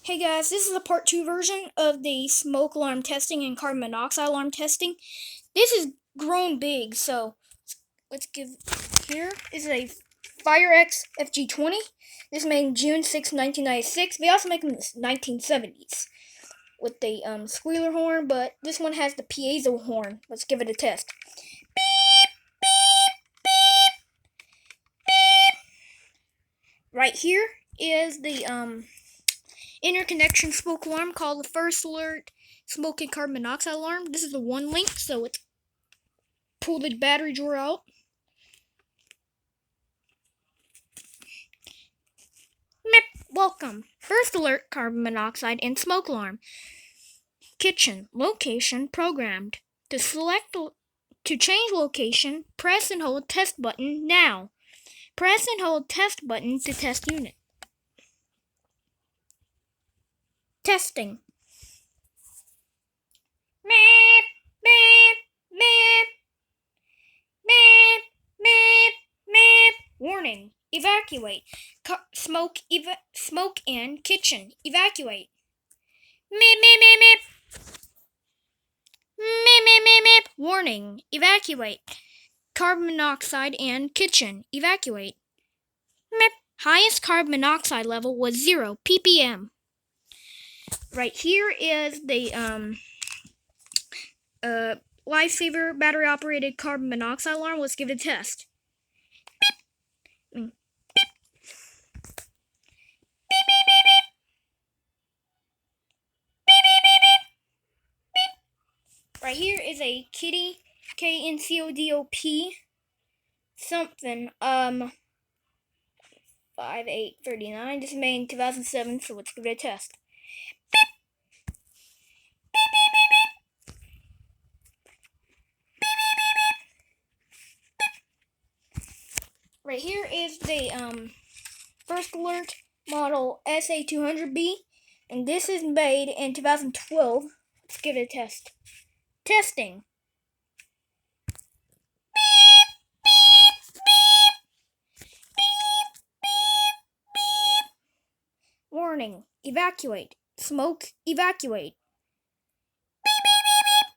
Hey guys, this is the part 2 version of the smoke alarm testing and carbon monoxide alarm testing. This has grown big, so let's give. Here is a FireX FG20. This is made in June 6, 1996. They also make them in the 1970s with the squealer horn, but this one has the piezo horn. Let's give it a test. Beep, beep, beep, beep. Right here is the interconnection smoke alarm called the first alert smoke and carbon monoxide alarm. This is the Onelink, so let's pull the battery drawer out. Welcome. First alert carbon monoxide and smoke alarm. Kitchen location programmed. To change location, press and hold test button now. Press and hold test button to test unit. Testing. Meep, meep, meep. Meep, meep, meep. Warning. Evacuate. Smoke in kitchen. Evacuate. Meep, meep, meep, meep. Meep, meep, meep, meep. Warning. Evacuate. Carbon monoxide and kitchen. Evacuate. Meep. Highest carbon monoxide level was 0 ppm. Right here is the Lifesaver battery operated carbon monoxide alarm. Let's give it a test. Beep. Beep. Beep, beep, beep, beep. Beep, beep, beep, beep. Beep. Right here is a Kidde KN COD P something 5839. This is made in 2007, so let's give it a test. Beep. Beep, beep, beep, beep. Beep, beep, beep, beep. Beep. Right here is the first alert model Sa200B, and this is made in 2012. Let's give it a test. Testing. Beep, beep, beep. Beep, beep, beep. Warning. Evacuate. Smoke. Evacuate. Beep, beep, beep, beep.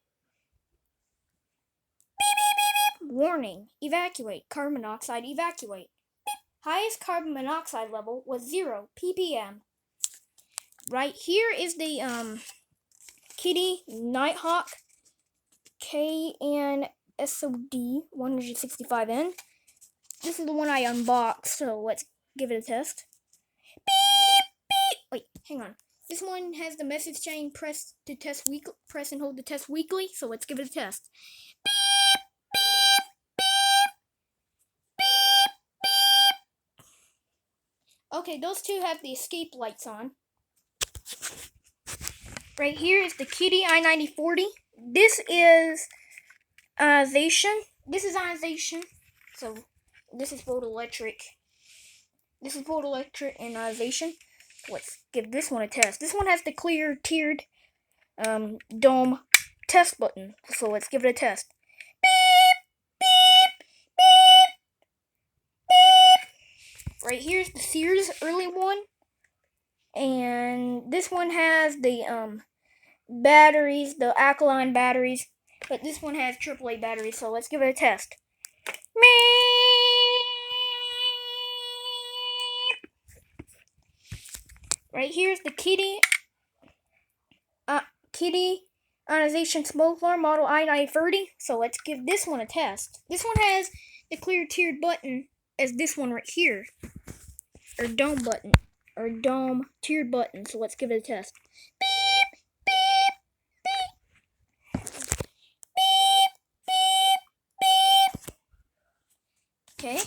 Beep, beep, beep, beep. Warning. Evacuate. Carbon monoxide. Evacuate. Beep. Highest carbon monoxide level was 0 ppm. Right here is the Kidde Nighthawk KN SOD 165N. This is the one I unboxed, so let's give it a test. Beep, beep. Wait, hang on. This one has the message saying press and hold to test weekly, so let's give it a test. Beep, beep, beep. Beep, beep. Okay, those two have the escape lights on. Right here is the Kidde I9040. This is ionization. This is ionization. So this is photoelectric. This is photoelectric and ionization. Let's give this one a test. This one has the clear tiered dome test button. So let's give it a test. Beep, beep, beep, beep. Right here's the Sears early one. And this one has the batteries, the alkaline batteries, but this one has AAA batteries, so let's give it a test. Meep. Right here's the Kidde ionization smoke alarm model I9040, so let's give this one a test. This one has the clear tiered button as this one right here, or dome button. Or dome tiered button, so let's give it a test. Beep, beep, beep. Beep, beep, beep. Okay,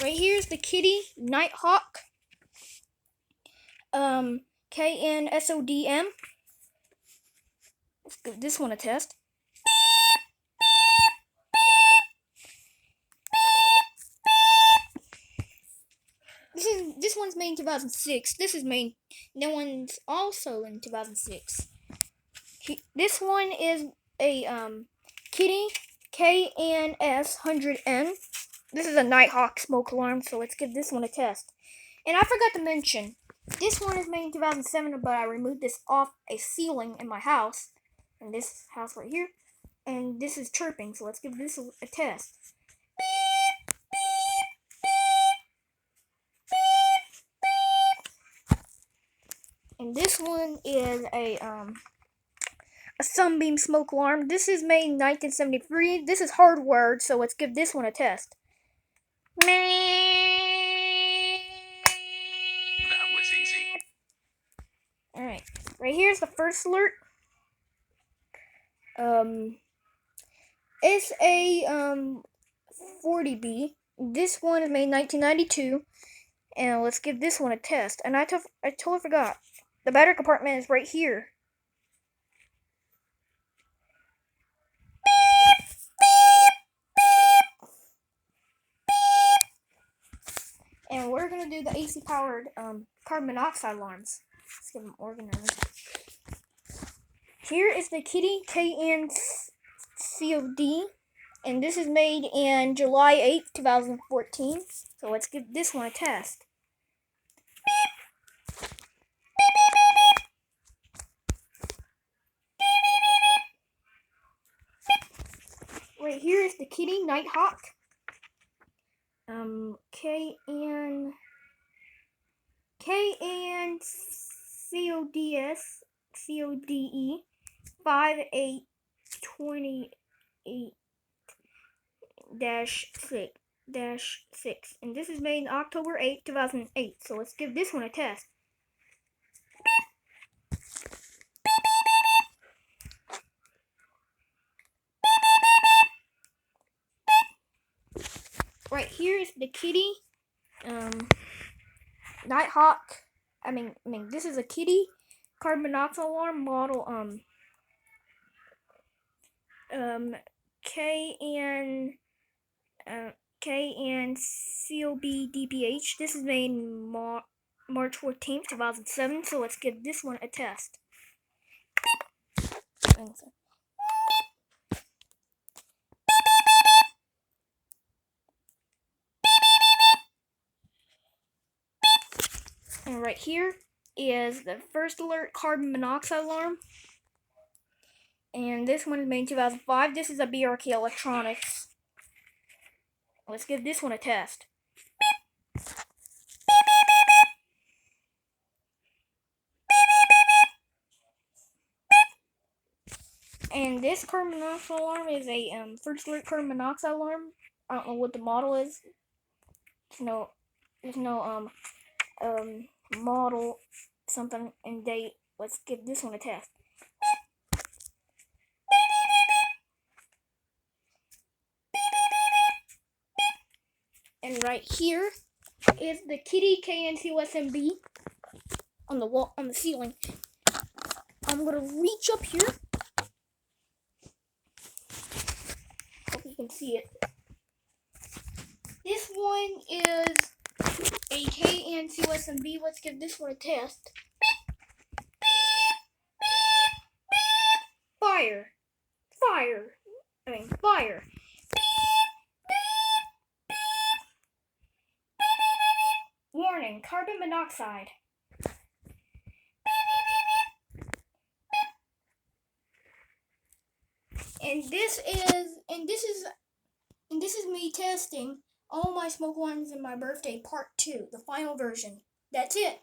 right here's the Kidde Nighthawk KN SOD. Let's give this one a test. This one's made in 2006. That one's also in 2006. This one is a Kidde KN S100N. This is a Nighthawk smoke alarm, so let's give this one a test. And I forgot to mention, This one is made in 2007, but I removed this off a ceiling in my house, in this house right here, and this is chirping, so let's give this a test. And this one is a Sunbeam smoke alarm. This is made in 1973. This is hardwired, so let's give this one a test. That was easy. Alright, right here's the first alert. It's a 40B. This one is made in 1992. And let's give this one a test. And I totally forgot. The battery compartment is right here. And we're gonna do the AC powered carbon monoxide alarms. Let's get them organized. Here is the Kidde KN COD, and this is made in July 8th, 2014. So let's give this one a test. Right here is the Kidde Nighthawk KN COD 5828-6, and this is made in October 8th, 2008. So let's give this one a test. Right here is the Kidde Nighthawk. I mean, this is a Kidde carbon monoxide alarm model KN COD DPH. This is made in March 14th, 2007. So let's give this one a test. And right here is the first alert carbon monoxide alarm. And this one is made in 2005. This is a BRK Electronics. Let's give this one a test. And this carbon monoxide alarm is a first alert carbon monoxide alarm. I don't know what the model is. There's no model something and date. Let's give this one a test. And right here is the Kidde KN COD on the wall, on the ceiling. I'm gonna reach up here. Hope you can see it. This one is a KN COD. Let's give this one a test. Fire. Warning, carbon monoxide. And this is me testing all my smoke alarms in my birthday part 2, the final version. That's it.